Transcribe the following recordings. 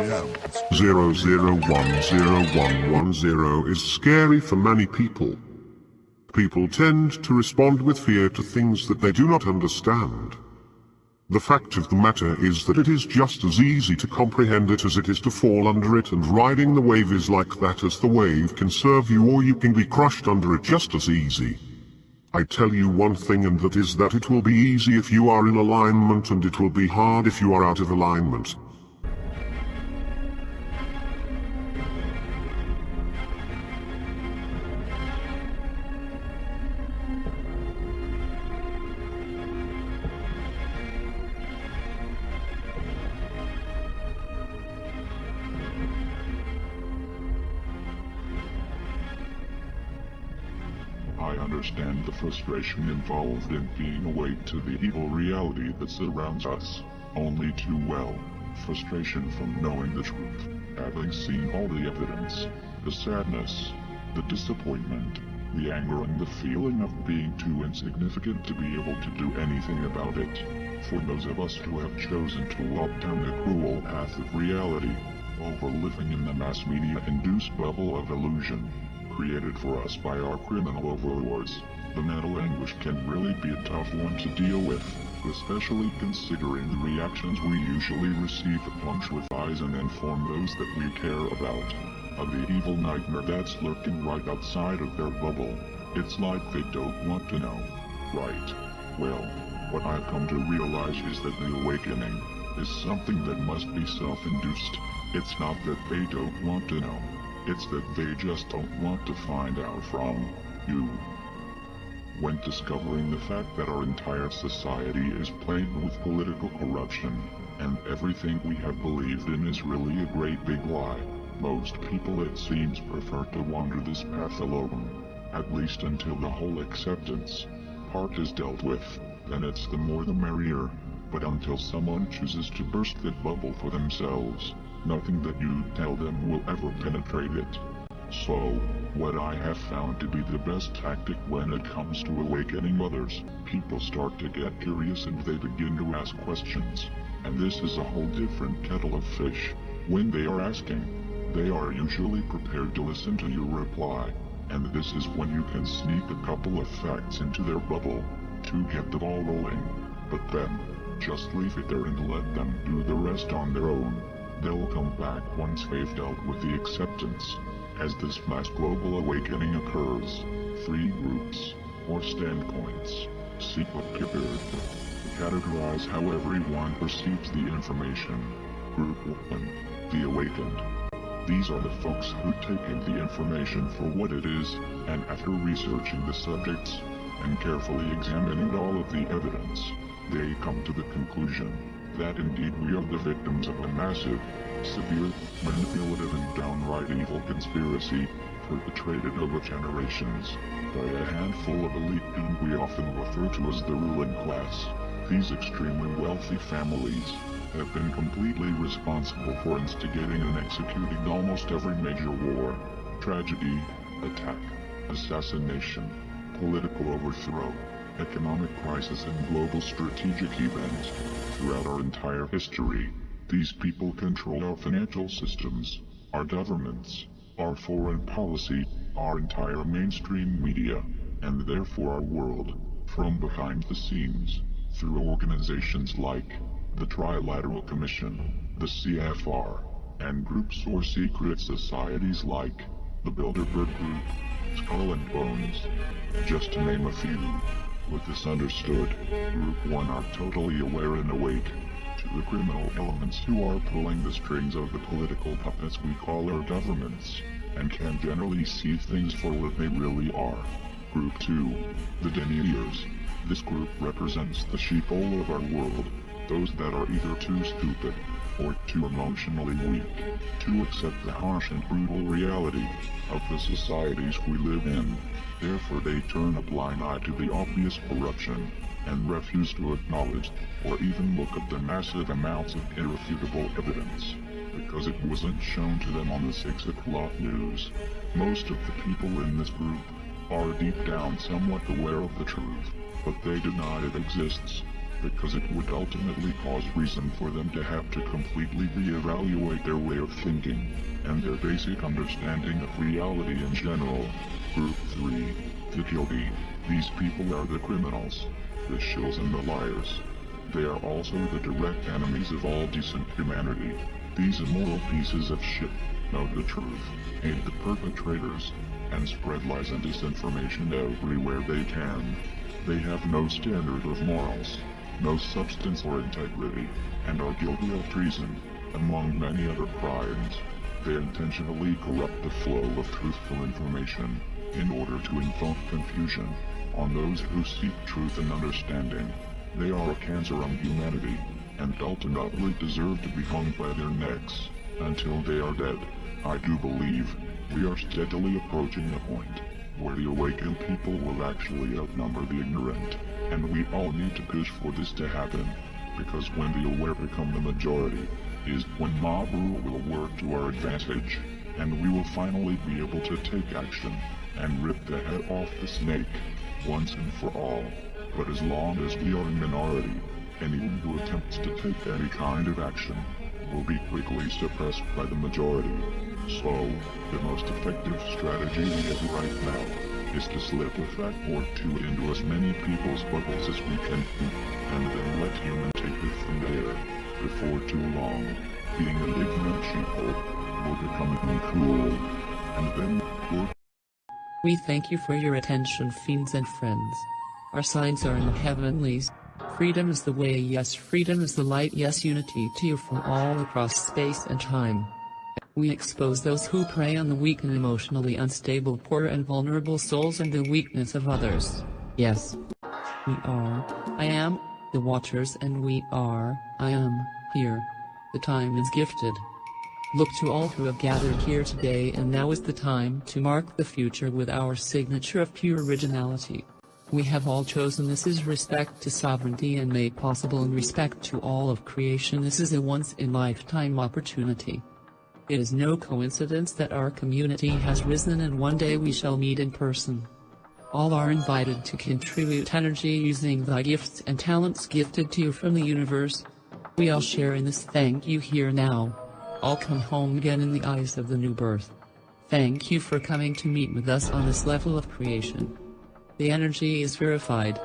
00101110 is scary for many people. People tend to respond with fear to things that they do not understand. The fact of the matter is that it is just as easy to comprehend it as it is to fall under it, and riding the wave is like that, as the wave can serve you or you can be crushed under it just as easy. I tell you one thing, and that is that it will be easy if you are in alignment, and it will be hard if you are out of alignment. I understand the frustration involved in being awake to the evil reality that surrounds us, only too well. Frustration from knowing the truth, having seen all the evidence, the sadness, the disappointment, the anger, and the feeling of being too insignificant to be able to do anything about it. For those of us who have chosen to walk down the cruel path of reality, over living in the mass media-induced bubble of illusion, created for us by our criminal overlords, the mental anguish can really be a tough one to deal with, especially considering the reactions we usually receive upon truth eyes and inform those that we care about of the evil nightmare that's lurking right outside of their bubble. It's like they don't want to know. Right. Well, what I've come to realize is that the awakening is something that must be self-induced. It's not that they don't want to know. It's that they just don't want to find out from you. When discovering the fact that our entire society is plagued with political corruption, and everything we have believed in is really a great big lie, most people, it seems, prefer to wander this path alone, at least until the whole acceptance part is dealt with. Then it's the more the merrier, but until someone chooses to burst that bubble for themselves, nothing that you tell them will ever penetrate it. So, what I have found to be the best tactic when it comes to awakening others, people start to get curious and they begin to ask questions. And this is a whole different kettle of fish. When they are asking, they are usually prepared to listen to your reply. And this is when you can sneak a couple of facts into their bubble to get the ball rolling. But then, just leave it there and let them do the rest on their own. They'll come back once they've dealt with the acceptance. As this mass global awakening occurs, 3 groups, or standpoints, seek appear to categorize how everyone perceives the information. Group 1, the awakened. These are the folks who take in the information for what it is, and after researching the subjects, and carefully examining all of the evidence, they come to the conclusion that indeed we are the victims of a massive, severe, manipulative, and downright evil conspiracy perpetrated over generations by a handful of elite whom we often refer to as the ruling class. These extremely wealthy families have been completely responsible for instigating and executing almost every major war, tragedy, attack, assassination, political overthrow, economic crisis, and global strategic events throughout our entire history. These people control our financial systems, our governments, our foreign policy, our entire mainstream media, and therefore our world, from behind the scenes, through organizations like the Trilateral Commission, the CFR, and groups or secret societies like the Bilderberg Group, Skull and Bones, just to name a few. With this understood, Group 1 are totally aware and awake to the criminal elements who are pulling the strings of the political puppets we call our governments, and can generally see things for what they really are. Group 2, the deniers. This group represents the sheeple of our world, those that are either too stupid, or too emotionally weak, to accept the harsh and brutal reality of the societies we live in. Therefore they turn a blind eye to the obvious corruption, and refuse to acknowledge, or even look at the massive amounts of irrefutable evidence, because it wasn't shown to them on the 6 o'clock news. Most of the people in this group are deep down somewhat aware of the truth, but they deny it exists. because it would ultimately cause reason for them to have to completely reevaluate their way of thinking, and their basic understanding of reality in general. Group 3. The guilty. These people are the criminals, the shills and the liars. They are also the direct enemies of all decent humanity. These immoral pieces of shit know the truth, aid the perpetrators, and spread lies and disinformation everywhere they can. They have no standard of morals, no substance or integrity, and are guilty of treason, among many other crimes. They intentionally corrupt the flow of truthful information, in order to invoke confusion on those who seek truth and understanding. They are a cancer on humanity, and ultimately deserve to be hung by their necks, until they are dead. I do believe we are steadily approaching a point where the awakened people will actually outnumber the ignorant, and we all need to push for this to happen, because when the aware become the majority, is when mob rule will work to our advantage, and we will finally be able to take action, and rip the head off the snake, once and for all. But as long as we are a minority, anyone who attempts to take any kind of action will be quickly suppressed by the majority. So, the most effective strategy we have right now is to slip a fact or two into as many people's bubbles as we can, and then let humans take it from there. Before too long, being an ignorant sheeple will become uncool, and then we'll... We thank you for your attention, fiends and friends. Our signs are in the heavenlies. Freedom is the way, yes, freedom is the light, yes, unity to you from all across space and time. We expose those who prey on the weak and emotionally unstable, poor and vulnerable souls and the weakness of others. Yes. We are, I am, the Watchers, and we are, I am, here. The time is gifted. Look to all who have gathered here today, and now is the time to mark the future with our signature of pure originality. We have all chosen this is respect to sovereignty and made possible in respect to all of creation. This is a once-in-lifetime opportunity. It is no coincidence that our community has risen and one day we shall meet in person. All are invited to contribute energy using the gifts and talents gifted to you from the universe. We all share in this. Thank you here now. All come home again in the eyes of the new birth. Thank you for coming to meet with us on this level of creation. The energy is verified.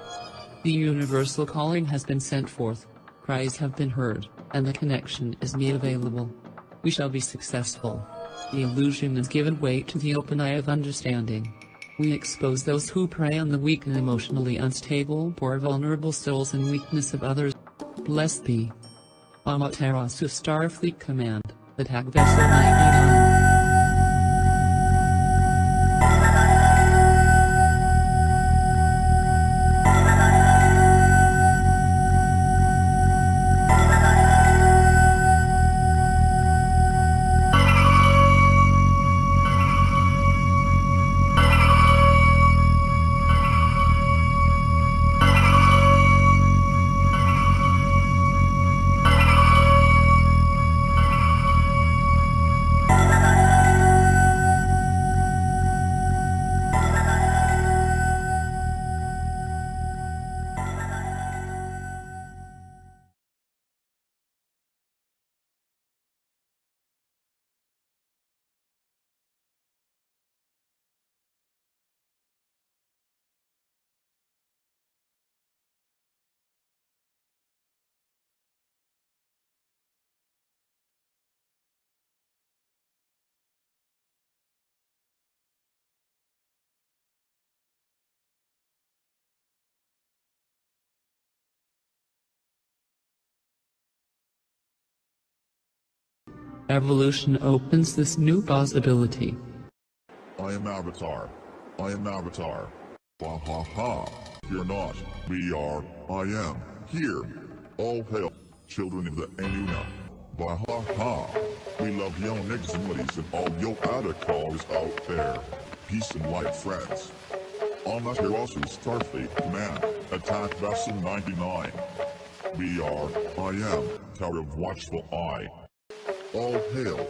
The universal calling has been sent forth, cries have been heard, and the connection is made available. We shall be successful. The illusion is given way to the open eye of understanding. We expose those who prey on the weak and emotionally unstable, poor, vulnerable souls and weakness of others. Blessed be Amaterasu Starfleet Command, Attack Vessel 99. Evolution opens this new possibility. I am Avatar. I am Avatar. Ha ha ha. Fear not. We are. I am. Here. All hail. Children of the Enuna. Bah ha ha. We love yo niggas and ladies and all yo avatars out there. Peace and light, friends. Amaterasu Starfleet Command. Attack Vessel 99. We are. I am. Tower of Watchful Eye. All hail.